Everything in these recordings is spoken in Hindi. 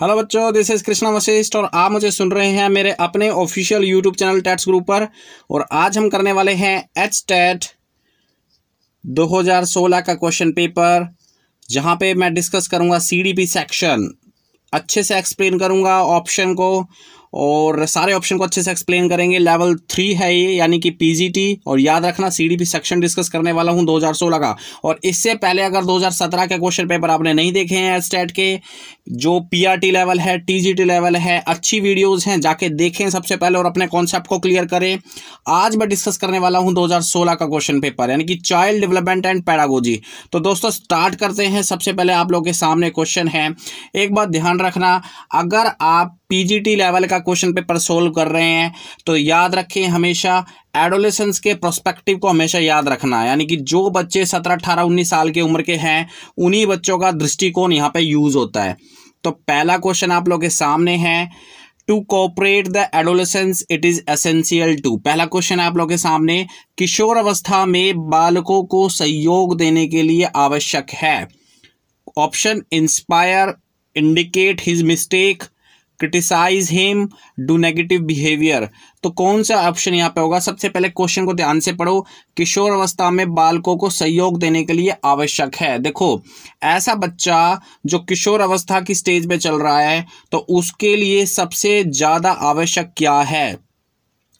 हेलो बच्चों, दिस इज कृष्णा वशिष्ठ और आप मुझे सुन रहे हैं मेरे अपने ऑफिशियल यूट्यूब चैनल टेट्स ग्रुप पर। और आज हम करने वाले हैं एचटेट 2016 का क्वेश्चन पेपर, जहां पे मैं डिस्कस करूंगा सीडीपी सेक्शन, अच्छे से एक्सप्लेन करूंगा ऑप्शन को और सारे ऑप्शन को अच्छे से एक्सप्लेन करेंगे। लेवल 3 है ये, यानी कि पीजीटी। और याद रखना सीडीपी सेक्शन डिस्कस करने वाला हूं 2016 का। और इससे पहले अगर 2017 के क्वेश्चन पेपर आपने नहीं देखे हैं एचटेट के, जो पीआरटी लेवल है, टीजीटी लेवल है, अच्छी वीडियोस हैं, जाके देखें सबसे पहले और अपने कॉन्सेप्ट को क्लियर करें। आज मैं डिस्कस करने वाला हूं 2016 का क्वेश्चन पेपर, यानी कि चाइल्ड डेवलपमेंट एंड पेडागोजी। तो दोस्तों स्टार्ट करते हैं। सबसे पहले आप लोगों के सामने क्वेश्चन है। एक बात ध्यान रखना, अगर आप पीजीटी लेवल का क्वेश्चन पेपर सोल्व कर रहे हैं तो याद रखें हमेशा एडोलेसेंस के प्रोस्पेक्टिव को हमेशा याद रखना, यानी कि जो बच्चे 17, 18, 19 साल की उम्र के हैं उन्हीं बच्चों का दृष्टिकोण यहाँ पे यूज होता है। तो पहला क्वेश्चन आप लोगों के सामने है, to cooperate the adolescence it is essential to. पहला क्वेश्चन है आप लोगों के सामने, किशोर अवस्था में बालकों को सहयोग देने के लिए आवश्यक है। Option inspire, indicate his mistake, criticise him, do negative behaviour. तो कौन सा ऑप्शन यहाँ पे होगा? सबसे पहले क्वेश्चन को ध्यान से पढ़ो। किशोर अवस्था में बालकों को सहयोग देने के लिए आवश्यक है। देखो, ऐसा बच्चा जो किशोर अवस्था की स्टेज पे चल रहा है तो उसके लिए सबसे ज्यादा आवश्यक क्या है?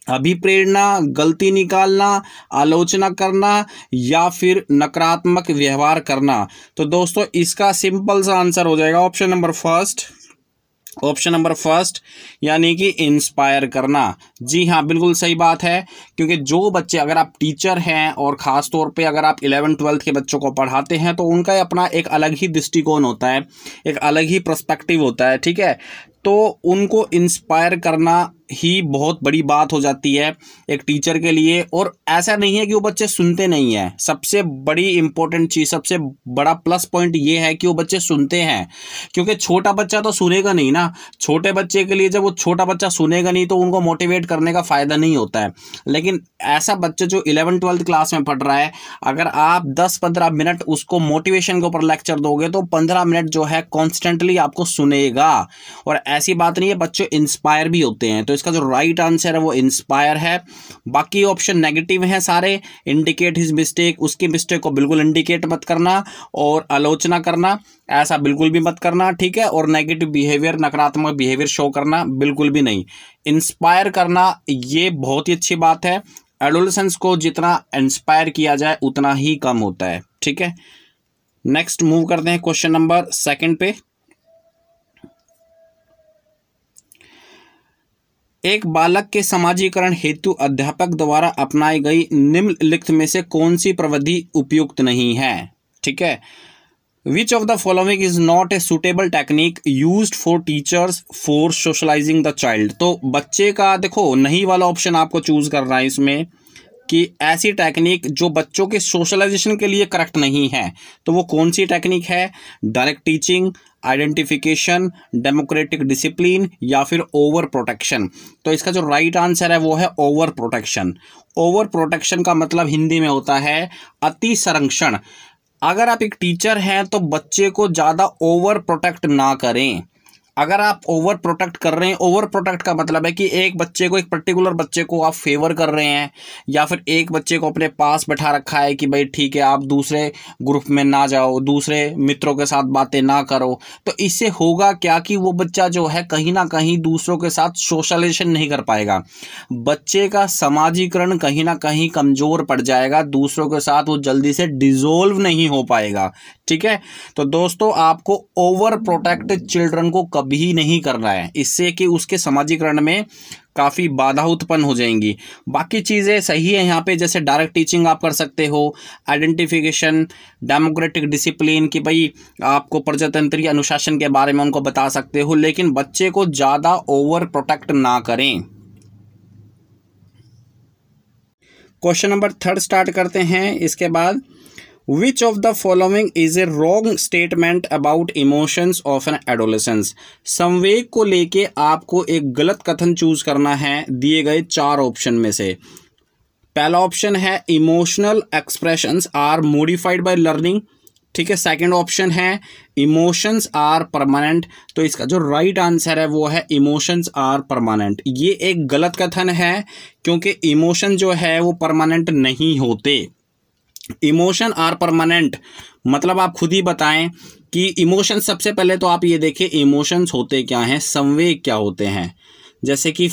अभिप्रेरणा, गलती निकालना, आलोचना करना या फिर नकारात्मक व्यवहार करना। तो दोस्तों इसका सिंपल सा आंसर हो जाएगा ऑप्शन नंबर फर्स्ट, यानी कि इंस्पायर करना। जी हाँ, बिल्कुल सही बात है। क्योंकि जो बच्चे, अगर आप टीचर हैं और ख़ास तौर पे अगर आप 11th 12th के बच्चों को पढ़ाते हैं तो उनका अपना एक अलग ही दृष्टिकोण होता है, एक अलग ही पर्सपेक्टिव होता है, ठीक है। तो उनको इंस्पायर करना ही बहुत बड़ी बात हो जाती है एक टीचर के लिए। और ऐसा नहीं है कि वो बच्चे सुनते नहीं हैं, सबसे बड़ी इंपॉर्टेंट चीज़, सबसे बड़ा प्लस पॉइंट ये है कि वो बच्चे सुनते हैं। क्योंकि छोटा बच्चा तो सुनेगा नहीं ना। छोटे बच्चे के लिए जब वो छोटा बच्चा सुनेगा नहीं तो उनको मोटिवेट करने का फ़ायदा नहीं होता है। लेकिन ऐसा बच्चा जो 11th 12th क्लास में पढ़ रहा है, अगर आप 10-15 मिनट उसको मोटिवेशन के ऊपर लेक्चर दोगे तो 15 मिनट जो है कॉन्स्टेंटली आपको सुनेगा। और ऐसी बात नहीं है, बच्चे इंस्पायर भी होते हैं। तो इसका जो राइट आंसर है वो इंस्पायर है। बाकी ऑप्शन नेगेटिव हैं सारे। इंडिकेट हिज मिस्टेक, उसकी मिस्टेक को बिल्कुल इंडिकेट मत करना। और आलोचना करना, ऐसा बिल्कुल भी मत करना, ठीक है। और नेगेटिव बिहेवियर, नकारात्मक बिहेवियर शो करना, बिल्कुल भी नहीं। इंस्पायर करना ये बहुत ही अच्छी बात है। एडोलेसेंस को जितना इंस्पायर किया जाए उतना ही कम होता है, ठीक है। नेक्स्ट मूव करते हैं क्वेश्चन नंबर 2 पे। एक बालक के समाजीकरण हेतु अध्यापक द्वारा अपनाई गई निम्नलिखित में से कौन सी प्रविधि उपयुक्त नहीं है? ठीक है। Which of the following is not a suitable technique used for teachers for socialising the child. तो बच्चे का देखो नहीं वाला ऑप्शन आपको चूज करना है इसमें, कि ऐसी टेक्निक जो बच्चों के सोशलाइजेशन के लिए करेक्ट नहीं है। तो वो कौन सी टेक्निक है? Direct teaching, identification, democratic discipline या फिर ओवर प्रोटेक्शन। तो इसका जो राइट आंसर है वो है ओवर प्रोटेक्शन। ओवर प्रोटेक्शन का मतलब हिंदी में होता है अति संरक्षण। अगर आप एक टीचर हैं तो बच्चे को ज़्यादा ओवर प्रोटेक्ट ना करें। अगर आप ओवर प्रोटेक्ट कर रहे हैं, ओवर प्रोटेक्ट का मतलब है कि एक बच्चे को, एक पर्टिकुलर बच्चे को आप फेवर कर रहे हैं, या फिर एक बच्चे को अपने पास बैठा रखा है कि भाई ठीक है आप दूसरे ग्रुप में ना जाओ, दूसरे मित्रों के साथ बातें ना करो। तो इससे होगा क्या कि वो बच्चा जो है कहीं ना कहीं दूसरों के साथ सोशलाइजेशन नहीं कर पाएगा। बच्चे का समाजीकरण कहीं ना कहीं कमज़ोर पड़ जाएगा, दूसरों के साथ वो जल्दी से डिसोल्व नहीं हो पाएगा, ठीक है। तो दोस्तों आपको ओवर प्रोटेक्ट चिल्ड्रन को कभी नहीं करना है, इससे कि उसके समाजीकरण में काफ़ी बाधा उत्पन्न हो जाएंगी। बाकी चीज़ें सही है यहाँ पे, जैसे डायरेक्ट टीचिंग आप कर सकते हो, आइडेंटिफिकेशन, डेमोक्रेटिक डिसिप्लिन कि भाई आपको प्रजातंत्रीय अनुशासन के बारे में उनको बता सकते हो, लेकिन बच्चे को ज़्यादा ओवर प्रोटेक्ट ना करें। क्वेश्चन नंबर 3 स्टार्ट करते हैं। इसके बाद, Which of the following is a wrong statement about emotions of an adolescence? संवेग को लेके आपको एक गलत कथन चूज करना है दिए गए 4 ऑप्शन में से। पहला ऑप्शन है emotional expressions are modified by learning. ठीक है, सेकंड ऑप्शन है इमोशंस आर परमानेंट। तो इसका जो राइट आंसर है वो है इमोशंस आर परमानेंट। ये एक गलत कथन है क्योंकि इमोशन जो है वो परमानेंट नहीं होते। इमोशन आर परमानेंट मतलब आप खुद ही बताएं कि इमोशन, सबसे पहले तो आप ये देखिए इमोशंस होते क्या हैं, संवेग क्या होते हैं। जैसे कि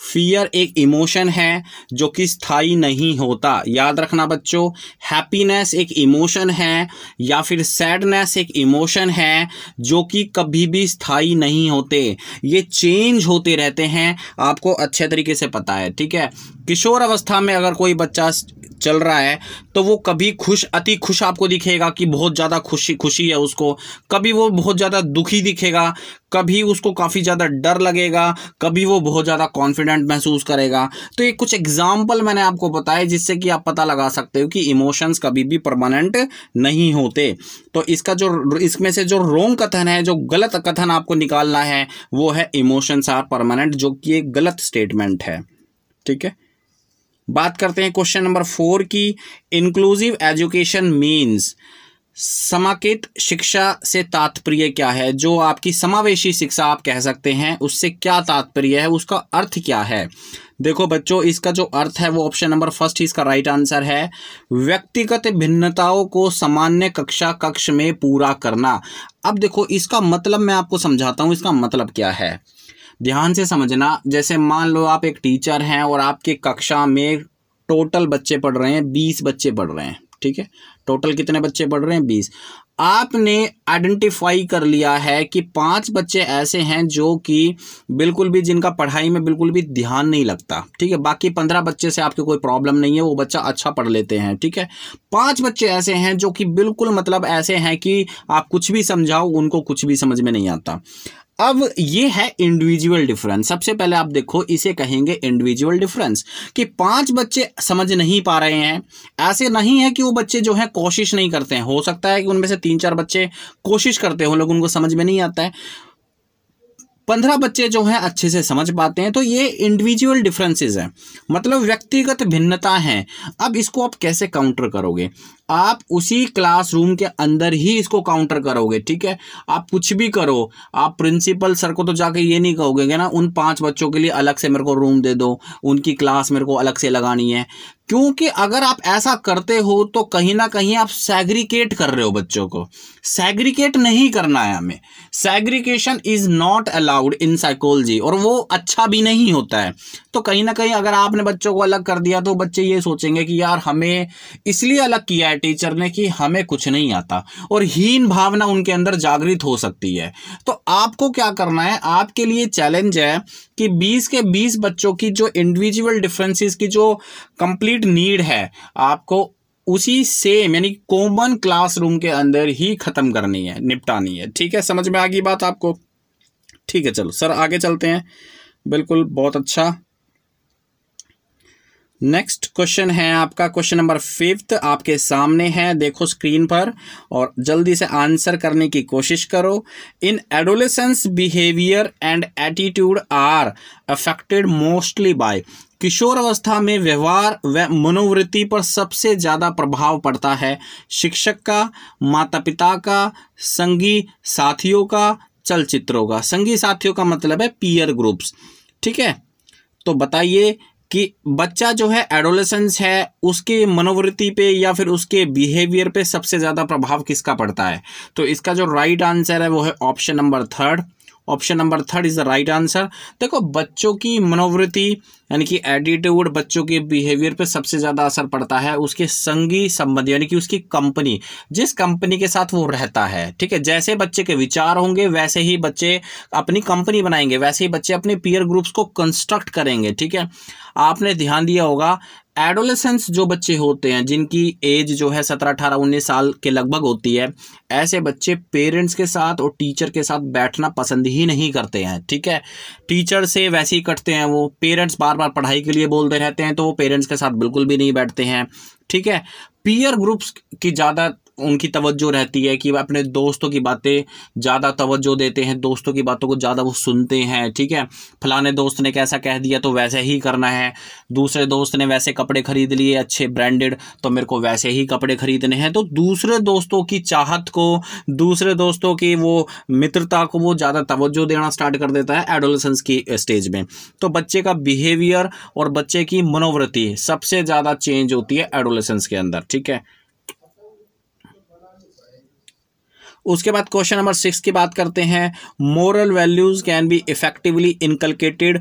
फियर एक इमोशन है जो कि स्थायी नहीं होता, याद रखना बच्चों। हैप्पीनेस एक इमोशन है या फिर सैडनेस एक इमोशन है जो कि कभी भी स्थायी नहीं होते, ये चेंज होते रहते हैं, आपको अच्छे तरीके से पता है। ठीक है, किशोर अवस्था में अगर कोई बच्चा चल रहा है तो वो कभी अति खुश आपको दिखेगा कि बहुत ज़्यादा खुशी है उसको, कभी वो बहुत ज़्यादा दुखी दिखेगा, कभी उसको काफ़ी ज़्यादा डर लगेगा, कभी वो बहुत ज़्यादा कॉन्फिडेंट महसूस करेगा। तो ये कुछ एग्जाम्पल मैंने आपको बताए जिससे कि आप पता लगा सकते हो कि इमोशंस कभी भी परमानेंट नहीं होते। तो इसमें से जो रॉन्ग कथन है, जो गलत कथन आपको निकालना है वो है इमोशंस आर परमानेंट, जो कि एक गलत स्टेटमेंट है। ठीक है, बात करते हैं क्वेश्चन नंबर 4 की। इंक्लूसिव एजुकेशन मीन्स, समाकित शिक्षा से तात्पर्य क्या है? जो आपकी समावेशी शिक्षा आप कह सकते हैं, उससे क्या तात्पर्य है, उसका अर्थ क्या है? देखो बच्चों, इसका जो अर्थ है वो ऑप्शन नंबर फर्स्ट इसका राइट आंसर है, व्यक्तिगत भिन्नताओं को सामान्य कक्ष में पूरा करना। अब देखो इसका मतलब मैं आपको समझाता हूँ, इसका मतलब क्या है, ध्यान से समझना। जैसे मान लो आप एक टीचर हैं और आपके कक्षा में टोटल बच्चे पढ़ रहे हैं, 20 बच्चे पढ़ रहे हैं। ठीक है, टोटल कितने बच्चे पढ़ रहे हैं? 20। आपने आइडेंटिफाई कर लिया है कि 5 बच्चे ऐसे हैं जो कि बिल्कुल भी, जिनका पढ़ाई में बिल्कुल भी ध्यान नहीं लगता। ठीक है, बाकी 15 बच्चे से आपको कोई प्रॉब्लम नहीं है, वो बच्चा अच्छा पढ़ लेते हैं। ठीक है, 5 बच्चे ऐसे हैं जो कि बिल्कुल मतलब ऐसे हैं कि आप कुछ भी समझाओ उनको कुछ भी समझ में नहीं आता। अब ये है इंडिविजुअल डिफरेंस। सबसे पहले आप देखो, इसे कहेंगे इंडिविजुअल डिफरेंस, कि 5 बच्चे समझ नहीं पा रहे हैं। ऐसे नहीं है कि वो बच्चे जो है कोशिश नहीं करते हैं, हो सकता है कि उनमें से 3-4 बच्चे कोशिश करते हो, लोग उनको समझ में नहीं आता है। 15 बच्चे जो हैं अच्छे से समझ पाते हैं। तो ये इंडिविजुअल डिफरेंसेस हैं, मतलब व्यक्तिगत भिन्नता है। अब इसको आप कैसे काउंटर करोगे? आप उसी क्लासरूम के अंदर ही इसको काउंटर करोगे। ठीक है, आप कुछ भी करो, आप प्रिंसिपल सर को तो जाके ये नहीं कहोगे ना उन 5 बच्चों के लिए अलग से मेरे को रूम दे दो, उनकी क्लास मेरे को अलग से लगानी है, क्योंकि अगर आप ऐसा करते हो तो कहीं ना कहीं आप सैग्रीगेट कर रहे हो बच्चों को। सैग्रीगेट नहीं करना है हमें, segregation is not allowed in psychology, और वो अच्छा भी नहीं होता है। तो कहीं ना कहीं अगर आपने बच्चों को अलग कर दिया तो बच्चे ये सोचेंगे कि यार हमें इसलिए अलग किया है टीचर ने कि हमें कुछ नहीं आता, और हीन भावना उनके अंदर जागृत हो सकती है। तो आपको क्या करना है, आपके लिए चैलेंज है कि 20 के 20 बच्चों की जो इंडिविजुअल डिफरेंसेस की जो कंप्लीट नीड है, आपको उसी सेम यानी कॉमन क्लासरूम के अंदर ही खत्म करनी है, निपटानी है। ठीक है, समझ में आ गई बात आपको? ठीक है, चलो सर आगे चलते हैं। बिल्कुल, बहुत अच्छा। नेक्स्ट क्वेश्चन है आपका क्वेश्चन नंबर 5 आपके सामने है, देखो स्क्रीन पर और जल्दी से आंसर करने की कोशिश करो। In adolescence behaviour and attitude are affected mostly by, किशोर अवस्था में व्यवहार व मनोवृत्ति पर सबसे ज़्यादा प्रभाव पड़ता है शिक्षक का, माता पिता का, संगी साथियों का, चलचित्रों का। संगी साथियों का मतलब है पीयर ग्रुप्स। ठीक है, तो बताइए कि बच्चा जो है एडोलेसेंस है, उसके मनोवृत्ति पे या फिर उसके बिहेवियर पे सबसे ज़्यादा प्रभाव किसका पड़ता है? तो इसका जो राइट आंसर है वो है option number 3। Option number 3 is the right answer. देखो, बच्चों की मनोवृत्ति यानी कि एटीट्यूड, बच्चों के बिहेवियर पे सबसे ज़्यादा असर पड़ता है उसके संगी संबंधी यानी कि उसकी कंपनी, जिस कंपनी के साथ वो रहता है। ठीक है, जैसे बच्चे के विचार होंगे वैसे ही बच्चे अपनी कंपनी बनाएंगे, वैसे ही बच्चे अपने पीयर ग्रुप्स को कंस्ट्रक्ट करेंगे। ठीक है, आपने ध्यान दिया होगा एडोलेसेंस जो बच्चे होते हैं जिनकी एज जो है 17, 18, 19 साल के लगभग होती है, ऐसे बच्चे पेरेंट्स के साथ और टीचर के साथ बैठना पसंद ही नहीं करते हैं। ठीक है, टीचर से वैसे ही कटते हैं वो, पेरेंट्स बार बार पढ़ाई के लिए बोलते रहते हैं तो वो पेरेंट्स के साथ बिल्कुल भी नहीं बैठते हैं। ठीक है, पीयर ग्रुप्स की ज़्यादा उनकी तवज्जो रहती है कि वह अपने दोस्तों की बातें ज़्यादा तवज्जो देते हैं, दोस्तों की बातों को ज़्यादा वो सुनते हैं, ठीक है। फलाने दोस्त ने कैसा कह दिया तो वैसे ही करना है, दूसरे दोस्त ने वैसे कपड़े खरीद लिए अच्छे ब्रांडेड तो मेरे को वैसे ही कपड़े खरीदने हैं। तो दूसरे दोस्तों की चाहत को, दूसरे दोस्तों की वो मित्रता को वो ज़्यादा तवज्जो देना स्टार्ट कर देता है एडोलेसेंस की स्टेज में। तो बच्चे का बिहेवियर और बच्चे की मनोवृत्ति सबसे ज़्यादा चेंज होती है एडोलेसेंस के अंदर, ठीक है। उसके बाद क्वेश्चन नंबर 6 की बात करते हैं। Moral values can be effectively inculcated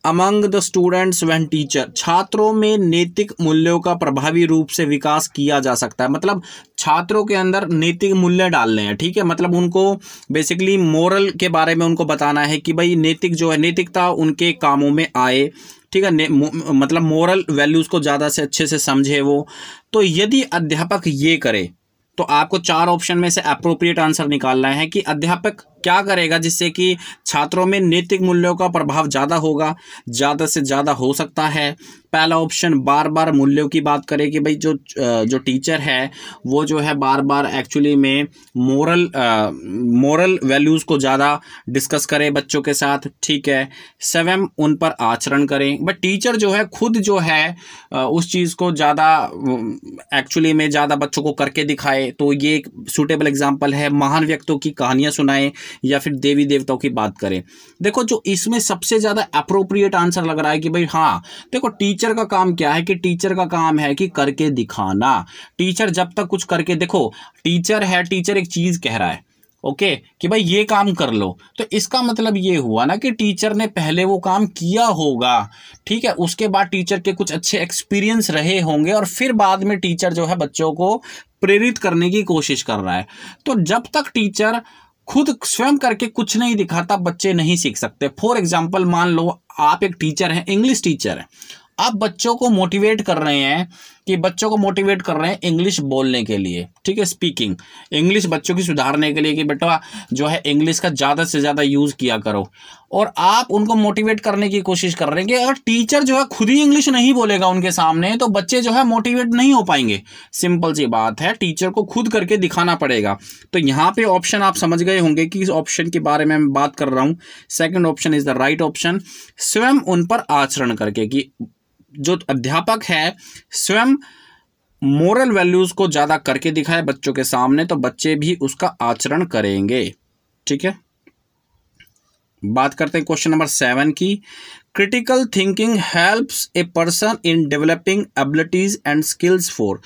among the students when teacher. छात्रों में नैतिक मूल्यों का प्रभावी रूप से विकास किया जा सकता है। मतलब छात्रों के अंदर नैतिक मूल्य डालने हैं, ठीक है। मतलब उनको बेसिकली मोरल के बारे में उनको बताना है कि भाई नैतिक जो है, नैतिकता उनके कामों में आए, ठीक है। मतलब मोरल वैल्यूज़ को ज़्यादा से अच्छे से समझे वो। तो यदि अध्यापक ये करे तो आपको 4 ऑप्शन में से अप्रोप्रिएट आंसर निकालना है कि अध्यापक क्या करेगा जिससे कि छात्रों में नैतिक मूल्यों का प्रभाव ज़्यादा होगा, ज़्यादा से ज़्यादा हो सकता है। पहला ऑप्शन बार बार मूल्यों की बात करे कि भाई जो टीचर है वो जो है बार बार एक्चुअली में मोरल वैल्यूज़ को ज़्यादा डिस्कस करे बच्चों के साथ, ठीक है। स्वयं उन पर आचरण करें। बट टीचर जो है खुद जो है उस चीज़ को ज़्यादा एक्चुअली में ज़्यादा बच्चों को करके दिखाए। तो ये एक सूटेबल एग्जाम्पल है। महान व्यक्तियों की कहानियाँ सुनाएं या फिर देवी देवताओं की बात करें। देखो जो इसमें सबसे ज़्यादा अप्रोप्रिएट आंसर लग रहा है कि भाई हाँ, देखो टीचर का काम क्या है कि टीचर का काम है कि करके दिखाना। टीचर जब तक कुछ करके, देखो टीचर है, टीचर एक चीज़ कह रहा है ओके कि भाई ये काम कर लो, तो इसका मतलब ये हुआ ना कि टीचर ने पहले वो काम किया होगा, ठीक है। उसके बाद टीचर के कुछ अच्छे एक्सपीरियंस रहे होंगे और फिर बाद में टीचर जो है बच्चों को प्रेरित करने की कोशिश कर रहा है। तो जब तक टीचर खुद स्वयं करके कुछ नहीं दिखाता बच्चे नहीं सीख सकते। फॉर एग्जाम्पल मान लो आप एक टीचर हैं, इंग्लिश टीचर हैं, आप बच्चों को मोटिवेट कर रहे हैं इंग्लिश बोलने के लिए, ठीक है, स्पीकिंग इंग्लिश बच्चों की सुधारने के लिए कि बेटा जो है इंग्लिश का ज़्यादा से ज़्यादा यूज़ किया करो। और आप उनको मोटिवेट करने की कोशिश कर रहे हैं कि अगर टीचर जो है खुद ही इंग्लिश नहीं बोलेगा उनके सामने तो बच्चे जो है मोटिवेट नहीं हो पाएंगे। सिंपल सी बात है, टीचर को खुद करके दिखाना पड़ेगा। तो यहाँ पे ऑप्शन आप समझ गए होंगे कि इस ऑप्शन के बारे में मैं बात कर रहा हूँ। Second option is the right option. स्वयं उन पर आचरण करके, कि जो अध्यापक है स्वयं मोरल वैल्यूज को ज्यादा करके दिखाए बच्चों के सामने तो बच्चे भी उसका आचरण करेंगे, ठीक है। बात करते हैं क्वेश्चन नंबर 7 की। Critical thinking helps a person in developing abilities and skills for.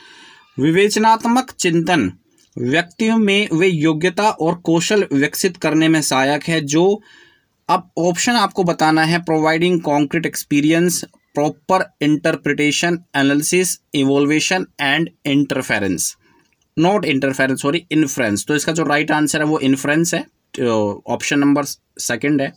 विवेचनात्मक चिंतन व्यक्तियों में वे योग्यता और कौशल विकसित करने में सहायक है जो, अब ऑप्शन आपको बताना है, providing concrete experience, proper interpretation, analysis, evaluation and interference, not interference sorry inference. तो इसका जो राइट आंसर है वो इन्फ्रेंस है, ऑप्शन नंबर 2 है।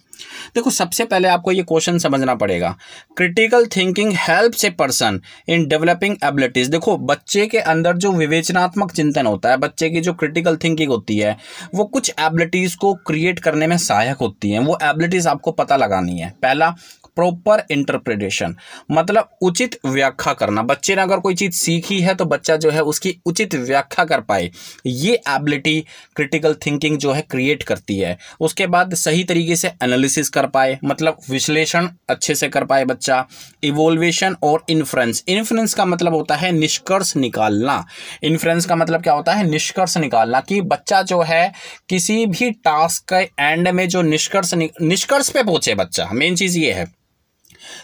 देखो सबसे पहले आपको ये क्वेश्चन समझना पड़ेगा। Critical thinking helps a person in developing abilities. देखो बच्चे के अंदर जो विवेचनात्मक चिंतन होता है, बच्चे की जो क्रिटिकल थिंकिंग होती है वो कुछ एबिलिटीज को क्रिएट करने में सहायक होती हैं। वो एबिलिटीज आपको पता लगानी है। पहला प्रॉपर इंटरप्रिटेशन, मतलब उचित व्याख्या करना। बच्चे ने अगर कोई चीज़ सीखी है तो बच्चा जो है उसकी उचित व्याख्या कर पाए, ये एबिलिटी क्रिटिकल थिंकिंग जो है क्रिएट करती है। उसके बाद सही तरीके से एनालिसिस कर पाए, मतलब विश्लेषण अच्छे से कर पाए बच्चा। इवोल्वेशन और इन्फ्रेंस, इन्फ्रेंस का मतलब होता है निष्कर्ष निकालना। इन्फ्रेंस का मतलब क्या होता है? निष्कर्ष निकालना, कि बच्चा जो है किसी भी टास्क के एंड में जो निष्कर्ष पे पहुंचे बच्चा, मेन चीज़ ये है।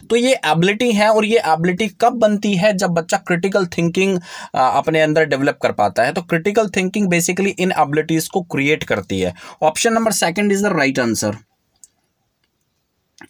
तो ये एबिलिटी है, और ये एबिलिटी कब बनती है? जब बच्चा क्रिटिकल थिंकिंग अपने अंदर डेवलप कर पाता है। तो क्रिटिकल थिंकिंग बेसिकली इन एबिलिटीज को क्रिएट करती है। Option number 2 is the right answer.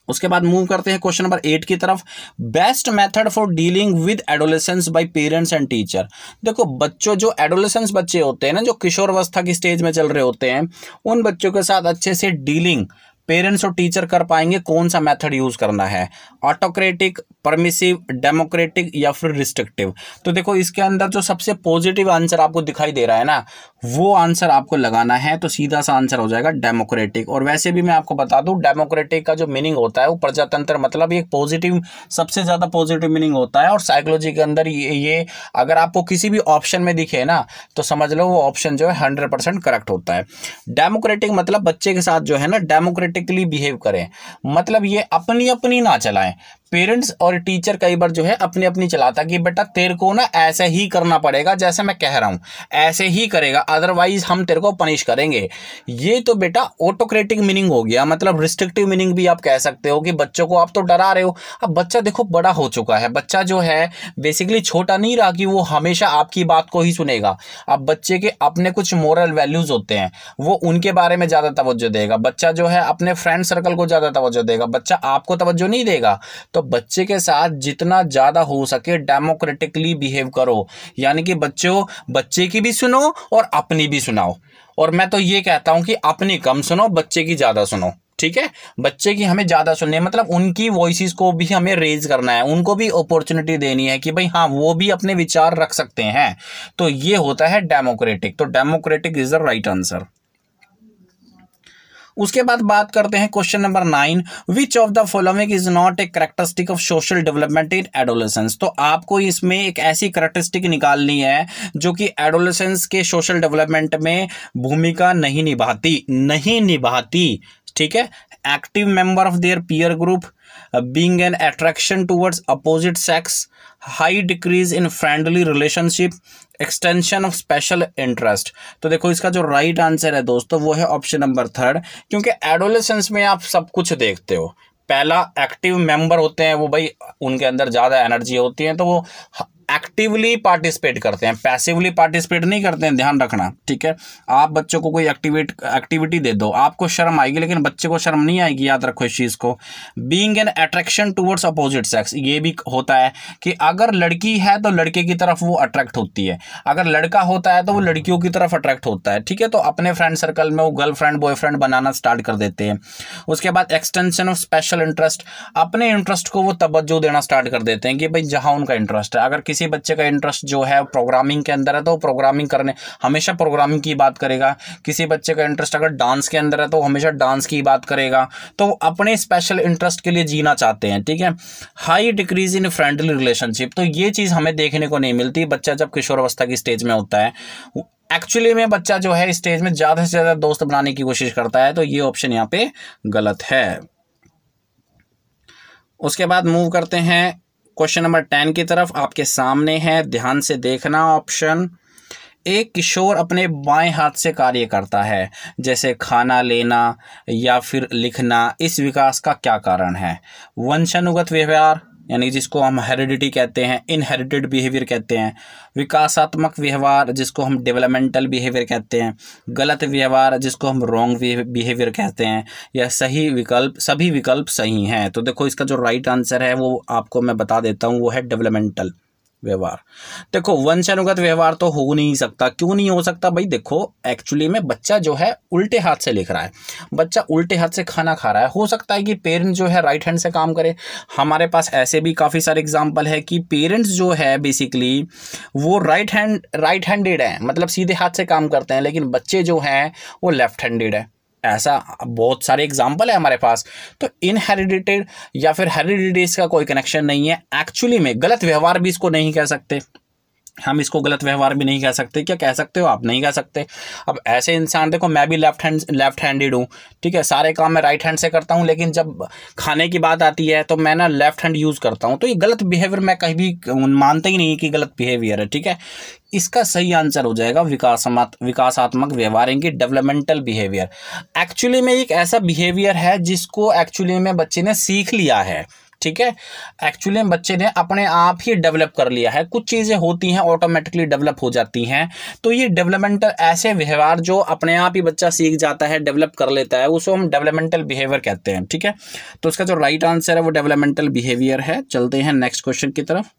उसके बाद मूव करते हैं क्वेश्चन नंबर 8 की तरफ। Best method for dealing with adolescence bye parents and teacher. देखो बच्चों, जो एडोलेसेंस बच्चे होते हैं ना, जो किशोर अवस्था की स्टेज में चल रहे होते हैं, उन बच्चों के साथ अच्छे से डीलिंग पेरेंट्स और टीचर कर पाएंगे कौन सा मेथड यूज करना है, ऑटोक्रेटिक, परमिसिव, डेमोक्रेटिक या फिर रिस्ट्रिक्टिव। तो देखो इसके अंदर जो सबसे पॉजिटिव आंसर आपको दिखाई दे रहा है ना, वो आंसर आपको लगाना है, तो सीधा सा आंसर हो जाएगा डेमोक्रेटिक। और वैसे भी मैं आपको बता दूं, डेमोक्रेटिक का जो मीनिंग होता है वो प्रजातंत्र, मतलब एक पॉजिटिव, सबसे ज्यादा पॉजिटिव मीनिंग होता है। और साइकोलॉजी के अंदर ये अगर आपको किसी भी ऑप्शन में दिखे ना, तो समझ लो वो ऑप्शन जो है 100% करेक्ट होता है। डेमोक्रेटिक मतलब बच्चे के साथ जो है ना डेमोक्रेटिकली बिहेव करें, मतलब ये अपनी अपनी ना चलाएं। पेरेंट्स और टीचर कई बार जो है अपनी अपनी चलाता कि बेटा तेरे को ना ऐसे ही करना पड़ेगा, जैसे मैं कह रहा हूं ऐसे ही करेगा, अदरवाइज हम तेरे को पनिश करेंगे। ये तो बेटा ऑटोक्रेटिक मीनिंग हो गया। मतलब रिस्ट्रिक्टिव मीनिंग भी आप कह सकते हो कि बच्चों को आप तो डरा रहे हो। अब बच्चा देखो बड़ा हो चुका है, बच्चा जो है बेसिकली छोटा नहीं रहा कि वो हमेशा आपकी बात को ही सुनेगा। अब बच्चे के अपने कुछ मोरल वैल्यूज होते हैं, वो उनके बारे में ज्यादा तवज्जो देगा। बच्चा जो है अपने फ्रेंड सर्कल को ज्यादा तवज्जो देगा, बच्चा आपको तवज्जो नहीं देगा। तो बच्चे के साथ जितना ज्यादा हो सके डेमोक्रेटिकली बिहेव करो, यानी कि बच्चे की भी सुनो और अपनी भी सुनाओ। और मैं तो ये कहता हूं कि अपनी कम सुनो, बच्चे की ज्यादा सुनो। ठीक है, बच्चे की हमें ज्यादा सुननी है, मतलब उनकी वॉइसेस को भी हमें रेज करना है, उनको भी अपॉर्चुनिटी देनी है कि भाई हाँ वो भी अपने विचार रख सकते हैं। तो ये होता है डेमोक्रेटिक। तो democratic is the right answer. उसके बाद बात करते हैं question number 9, which of the following is not a characteristic of social development in adolescence. तो आपको इसमें एक ऐसी कैरेक्टरिस्टिक निकालनी है जो कि एडोलेसेंस के सोशल डेवलपमेंट में भूमिका नहीं निभाती। ठीक है, active member of their peer group, being an attraction towards opposite sex, high decrease in friendly relationship, extension of special interest. तो देखो इसका जो राइट आंसर है दोस्तों वो है ऑप्शन नंबर 3, क्योंकि एडोलेसेंस में आप सब कुछ देखते हो। पहला एक्टिव मेंबर होते हैं, वो भाई उनके अंदर ज़्यादा एनर्जी होती है, तो वो एक्टिवली पार्टिसिपेट करते हैं, पैसिवली पार्टिसिपेट नहीं करते हैं, ध्यान रखना। ठीक है, आप बच्चों को कोई एक्टिविटी दे दो, आपको शर्म आएगी लेकिन बच्चे को शर्म नहीं आएगी, याद रखो इस चीज़ को। Being an attraction towards opposite sex, ये भी होता है कि अगर लड़की है तो लड़के की तरफ वो अट्रैक्ट होती है, अगर लड़का होता है तो वो लड़कियों की तरफ अट्रैक्ट होता है। ठीक है, तो अपने फ्रेंड सर्कल में वो गर्लफ्रेंड बॉयफ्रेंड बनाना स्टार्ट कर देते हैं। उसके बाद एक्सटेंशन ऑफ स्पेशल इंटरेस्ट, अपने इंटरेस्ट को वो तवज्जो देना स्टार्ट कर देते हैं कि भाई जहां उनका इंटरेस्ट है। अगर किसी बच्चे का इंटरेस्ट जो है प्रोग्रामिंग के अंदर है तो प्रोग्रामिंग करने, हमेशा प्रोग्रामिंग की बात करेगा। किसी बच्चे का इंटरेस्ट अगर डांस के अंदर है तो हमेशा डांस की बात करेगा। तो अपने स्पेशल इंटरेस्ट के लिए जीना चाहते हैं। ठीक है, high decrease in friendly relationship, तो ये चीज़ हमें देखने को नहीं मिलती बच्चा जब किशोरावस्था की स्टेज में होता है। एक्चुअली में बच्चा जो है इस स्टेज में ज़्यादा से ज़्यादा दोस्त बनाने की कोशिश करता है, तो ये ऑप्शन यहाँ पे गलत है। उसके बाद मूव करते हैं क्वेश्चन नंबर 10 की तरफ। आपके सामने है, ध्यान से देखना ऑप्शन। एक किशोर अपने बाएं हाथ से कार्य करता है, जैसे खाना लेना या फिर लिखना, इस विकास का क्या कारण है? वंशानुगत व्यवहार, यानी जिसको हम हेरिडिटी कहते हैं, इनहेरिटेड बिहेवियर कहते हैं, विकासात्मक व्यवहार जिसको हम डेवलपमेंटल बिहेवियर कहते हैं, गलत व्यवहार जिसको हम रॉन्ग बिहेवियर कहते हैं, या सही विकल्प, सभी विकल्प सही हैं। तो देखो इसका जो राइट आंसर है वो आपको मैं बता देता हूँ, वो है डेवलपमेंटल व्यवहार। देखो वंशानुगत व्यवहार तो हो नहीं सकता। क्यों नहीं हो सकता भाई? देखो एक्चुअली में बच्चा जो है उल्टे हाथ से लिख रहा है, बच्चा उल्टे हाथ से खाना खा रहा है, हो सकता है कि पेरेंट जो है राइट हैंड से काम करे। हमारे पास ऐसे भी काफ़ी सारे एग्जाम्पल है कि पेरेंट्स जो है बेसिकली वो राइट हैंडेड है, मतलब सीधे हाथ से काम करते हैं, लेकिन बच्चे जो हैं वो लेफ्ट हैंडेड है। ऐसा बहुत सारे एग्जाम्पल है हमारे पास। तो इनहेरिटेड या फिर हेरिडिटी इसका कोई कनेक्शन नहीं है। एक्चुअली में गलत व्यवहार भी इसको नहीं कह सकते, हम इसको गलत व्यवहार भी नहीं कह सकते। क्या कह सकते हो आप? नहीं कह सकते। अब ऐसे इंसान, देखो मैं भी लेफ्ट हैंडेड हूँ, ठीक है, सारे काम मैं राइट हैंड से करता हूँ, लेकिन जब खाने की बात आती है तो मैं ना लेफ्ट हैंड यूज़ करता हूँ। तो ये गलत बिहेवियर मैं कहीं भी मानते ही नहीं कि गलत बिहेवियर है। ठीक है, इसका सही आंसर हो जाएगा विकासात्मक व्यवहार, इनकी डेवलपमेंटल बिहेवियर। एक्चुअली में एक ऐसा बिहेवियर है जिसको एक्चुअली में बच्चे ने सीख लिया है। ठीक है, एक्चुअली बच्चे ने अपने आप ही डेवलप कर लिया है। कुछ चीज़ें होती हैं ऑटोमेटिकली डेवलप हो जाती हैं, तो ये डेवलपमेंटल ऐसे व्यवहार जो अपने आप ही बच्चा सीख जाता है, डेवलप कर लेता है, उसको हम डेवलपमेंटल बिहेवियर कहते हैं। ठीक है, तो इसका जो राइट आंसर है वो डेवलपमेंटल बिहेवियर है। चलते हैं नेक्स्ट क्वेश्चन की तरफ।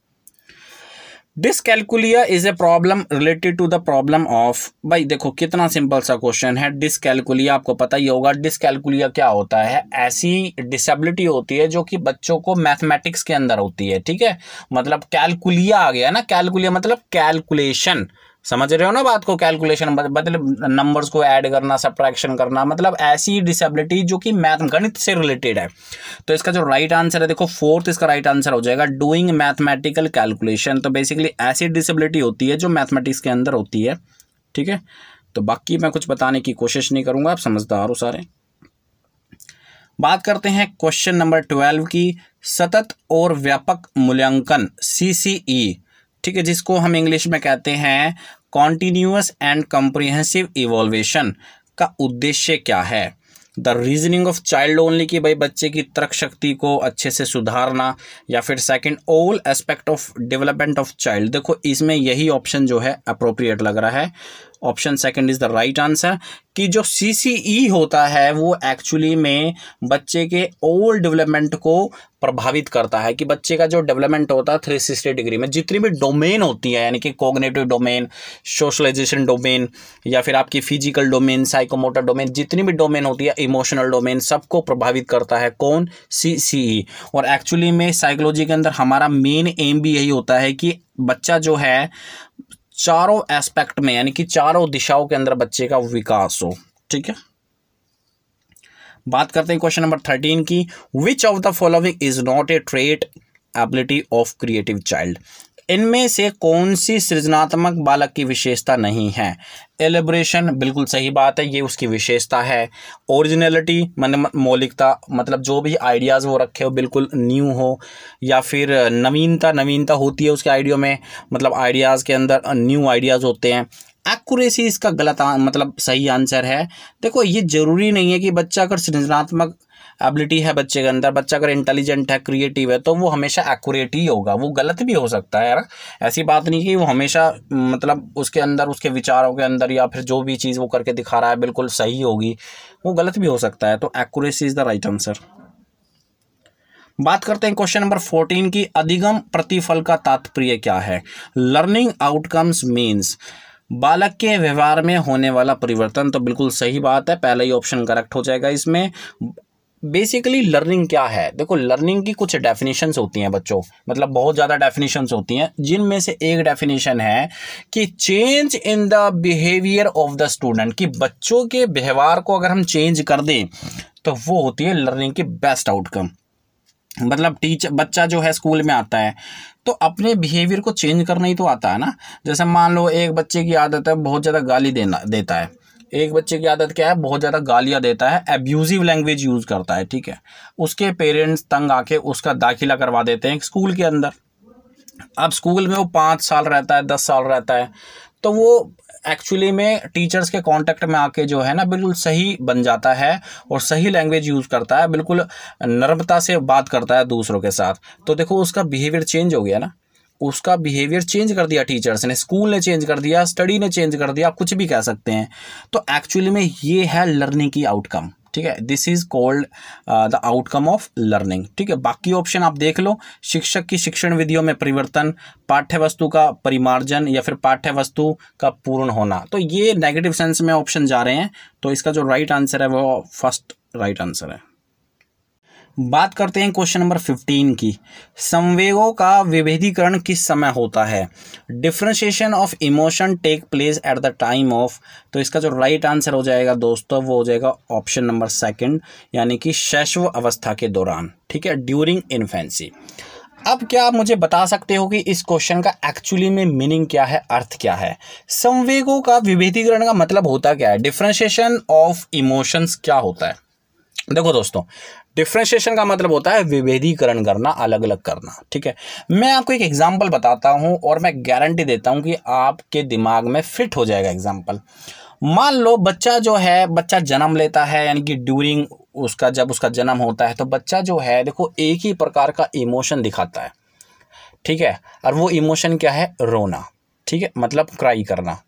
Dyscalculia is a problem related to the problem of, भाई देखो कितना सिंपल सा क्वेश्चन है। डिसकैलकुलिया आपको पता ही होगा। डिसकैलकुलिया क्या होता है? ऐसी डिसेबिलिटी होती है जो कि बच्चों को मैथमेटिक्स के अंदर होती है, ठीक है। मतलब कैलकुलिया आ गया ना, कैलकुलिया मतलब कैलकुलेशन, समझ रहे हो ना बात को? कैलकुलेशन मतलब नंबर्स को ऐड करना, सब्ट्रैक्शन करना, मतलब ऐसी डिसेबिलिटी जो कि मैथ गणित से रिलेटेड है। तो इसका जो राइट आंसर है, देखो फोर्थ इसका राइट आंसर हो जाएगा, डूइंग मैथमेटिकल कैलकुलेशन। तो बेसिकली ऐसी डिसेबिलिटी होती है जो मैथमेटिक्स के अंदर होती है, ठीक है। तो बाकी मैं कुछ बताने की कोशिश नहीं करूंगा, आप समझदार हो सारे। बात करते हैं क्वेश्चन नंबर 12 की, सतत और व्यापक मूल्यांकन CCE, ठीक है, जिसको हम इंग्लिश में कहते हैं कॉन्टिन्यूअस एंड कॉम्प्रिहेंसिव इवोल्वेशन का उद्देश्य क्या है? The reasoning of child only, कि भाई बच्चे की तर्क शक्ति को अच्छे से सुधारना, या फिर second all aspect of development of child. देखो इसमें यही ऑप्शन जो है अप्रोप्रिएट लग रहा है, option second is the right answer, कि जो CCE होता है वो एक्चुअली में बच्चे के ऑल डेवलपमेंट को प्रभावित करता है, कि बच्चे का जो डेवलपमेंट होता है 360 डिग्री में, जितनी भी डोमेन होती है, यानी कि कॉग्निटिव डोमेन, सोशलाइजेशन डोमेन, या फिर आपकी फिजिकल डोमेन, साइकोमोटर डोमेन, जितनी भी डोमेन होती है, इमोशनल डोमेन, सबको प्रभावित करता है कौन? CCE। और एक्चुअली में साइकोलॉजी के अंदर हमारा मेन एम भी यही होता है कि बच्चा जो है चारों एस्पेक्ट में, यानी कि चारों दिशाओं के अंदर बच्चे का विकास हो, ठीक है। बात करते हैं क्वेश्चन नंबर 13 की, विच of the following is not A trait ability of creative child? इनमें से कौन सी सृजनात्मक बालक की विशेषता नहीं है? एलिब्रेशन, बिल्कुल सही बात है, ये उसकी विशेषता है। ओरिजिनलिटी मतलब मौलिकता, मतलब जो भी आइडियाज़ वो रखे हो बिल्कुल न्यू हो, या फिर नवीनता होती है उसके आइडिया में, मतलब आइडियाज़ के अंदर न्यू आइडियाज़ होते हैं। एक्यूरेसी इसका गलत मतलब सही आंसर है। देखो ये जरूरी नहीं है कि बच्चा अगर सृजनात्मक एबिलिटी है बच्चे के अंदर, बच्चा अगर इंटेलिजेंट है, क्रिएटिव है, तो वो हमेशा एक्यूरेट ही होगा, वो गलत भी हो सकता है यार। ऐसी बात नहीं कि वो हमेशा मतलब उसके अंदर, उसके विचारों के अंदर, या फिर जो भी चीज़ वो करके दिखा रहा है बिल्कुल सही होगी, वो गलत भी हो सकता है। तो accuracy is the right answer. बात करते हैं क्वेश्चन नंबर 14 की, अधिगम प्रतिफल का तात्पर्य क्या है? लर्निंग आउटकम्स मीन्स, बालक के व्यवहार में होने वाला परिवर्तन। तो बिल्कुल सही बात है, पहला ही ऑप्शन करेक्ट हो जाएगा इसमें। बेसिकली लर्निंग क्या है? देखो लर्निंग की कुछ डेफिनेशंस होती हैं बच्चों, मतलब बहुत ज़्यादा डेफिनेशंस होती हैं, जिनमें से एक डेफिनेशन है कि change in the behaviour of the student, कि बच्चों के व्यवहार को अगर हम चेंज कर दें तो वो होती है लर्निंग की बेस्ट आउटकम। मतलब बच्चा जो है स्कूल में आता है तो अपने बिहेवियर को चेंज करना ही तो आता है ना। जैसे मान लो एक बच्चे की आदत है बहुत ज़्यादा गाली देता है, एक बच्चे की आदत क्या है, बहुत ज़्यादा गालियाँ देता है, एब्यूजिव लैंग्वेज यूज़ करता है, ठीक है। उसके पेरेंट्स तंग आके उसका दाखिला करवा देते हैं स्कूल के अंदर। अब स्कूल में वो 5 साल रहता है, 10 साल रहता है, तो वो एक्चुअली में टीचर्स के कांटेक्ट में आके जो है ना बिल्कुल सही बन जाता है और सही लैंग्वेज यूज़ करता है, बिल्कुल नर्मता से बात करता है दूसरों के साथ। तो देखो उसका बिहेवियर चेंज हो गया ना, उसका बिहेवियर चेंज कर दिया टीचर्स ने, स्कूल ने चेंज कर दिया, स्टडी ने चेंज कर दिया, कुछ भी कह सकते हैं। तो एक्चुअली में ये है लर्निंग की आउटकम, ठीक है। This is called the outcome of learning, ठीक है। बाकी ऑप्शन आप देख लो, शिक्षक की शिक्षण विधियों में परिवर्तन, पाठ्य वस्तु का परिमार्जन, या फिर पाठ्य वस्तु का पूर्ण होना। तो ये नेगेटिव सेंस में ऑप्शन जा रहे हैं, तो इसका जो राइट आंसर है वो फर्स्ट राइट आंसर है। बात करते हैं क्वेश्चन नंबर 15 की, संवेगों का विभेदीकरण किस समय होता है? Differentiation of emotion take place at the time of. तो इसका जो राइट आंसर हो जाएगा दोस्तों वो हो जाएगा ऑप्शन नंबर सेकंड, यानी कि शैशव अवस्था के दौरान, ठीक है, ड्यूरिंग इन्फेंसी। अब क्या आप मुझे बता सकते हो कि इस क्वेश्चन का एक्चुअली में मीनिंग क्या है, अर्थ क्या है? संवेगों का विभेदीकरण का मतलब होता क्या है? डिफरेंशिएशन ऑफ इमोशंस क्या होता है? देखो दोस्तों, डिफरेंशिएशन का मतलब होता है विभेदीकरण करना, अलग अलग करना, ठीक है। मैं आपको एक एग्जांपल बताता हूं और मैं गारंटी देता हूं कि आपके दिमाग में फिट हो जाएगा एग्जांपल। मान लो बच्चा जो है, बच्चा जन्म लेता है, यानी कि ड्यूरिंग उसका, जब उसका जन्म होता है तो बच्चा जो है देखो एक ही प्रकार का इमोशन दिखाता है, ठीक है। और वो इमोशन क्या है? रोना, ठीक है, मतलब क्राई करना।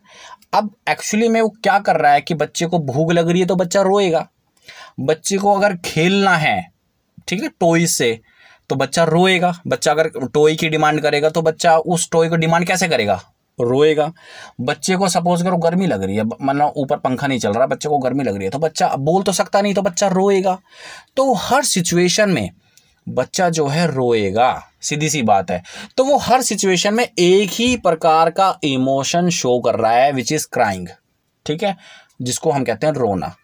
अब एक्चुअली में वो क्या कर रहा है कि बच्चे को भूख लग रही है तो बच्चा रोएगा, बच्चे को अगर खेलना है, ठीक है, टॉय से, तो बच्चा रोएगा। बच्चा अगर टॉय की डिमांड करेगा तो बच्चा उस टॉय को डिमांड कैसे करेगा, रोएगा। बच्चे को सपोज करो गर्मी लग रही है, मतलब ऊपर पंखा नहीं चल रहा, बच्चे को गर्मी लग रही है, तो बच्चा बोल तो सकता नहीं, तो बच्चा रोएगा। तो हर सिचुएशन में बच्चा जो है रोएगा, सीधी सी बात है। तो वो हर सिचुएशन में एक ही प्रकार का इमोशन शो कर रहा है, विच इज क्राइंग, ठीक है, जिसको हम कहते हैं रोना।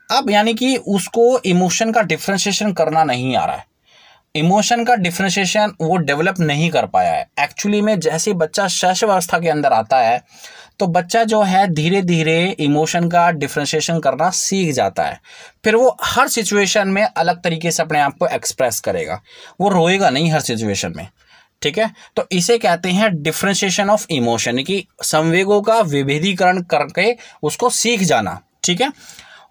अब यानी कि उसको इमोशन का डिफ्रेंशिएशन करना नहीं आ रहा है, इमोशन का डिफ्रेंशिएशन वो डेवलप नहीं कर पाया है। एक्चुअली में जैसे बच्चा शैशवावस्था के अंदर आता है तो बच्चा जो है धीरे धीरे इमोशन का डिफ्रेंशिएशन करना सीख जाता है। फिर वो हर सिचुएशन में अलग तरीके से अपने आप को एक्सप्रेस करेगा, वो रोएगा नहीं हर सिचुएशन में, ठीक है। तो इसे कहते हैं डिफ्रेंशिएशन ऑफ इमोशन, कि संवेगों का विभेदीकरण करके उसको सीख जाना, ठीक है।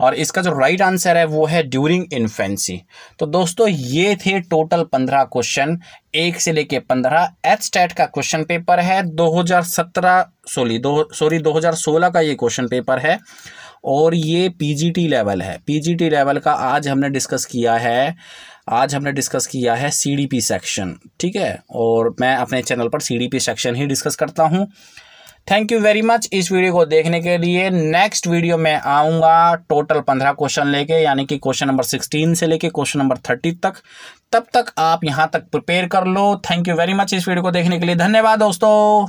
और इसका जो राइट आंसर है वो है ड्यूरिंग इन्फेंसी। तो दोस्तों ये थे टोटल 15 क्वेश्चन, 1 से लेके 15। एचटेट का क्वेश्चन पेपर है 2016 का ये क्वेश्चन पेपर है, और ये पीजीटी लेवल है। पीजीटी लेवल का आज हमने डिस्कस किया है सीडीपी सेक्शन, ठीक है। और मैं अपने चैनल पर सीडीपी सेक्शन ही डिस्कस करता हूँ। थैंक यू वेरी मच इस वीडियो को देखने के लिए। नेक्स्ट वीडियो में आऊँगा टोटल 15 क्वेश्चन लेके, यानी कि क्वेश्चन नंबर 16 से लेके क्वेश्चन नंबर 30 तक। तब तक आप यहाँ तक प्रिपेयर कर लो। थैंक यू वेरी मच इस वीडियो को देखने के लिए। धन्यवाद दोस्तों।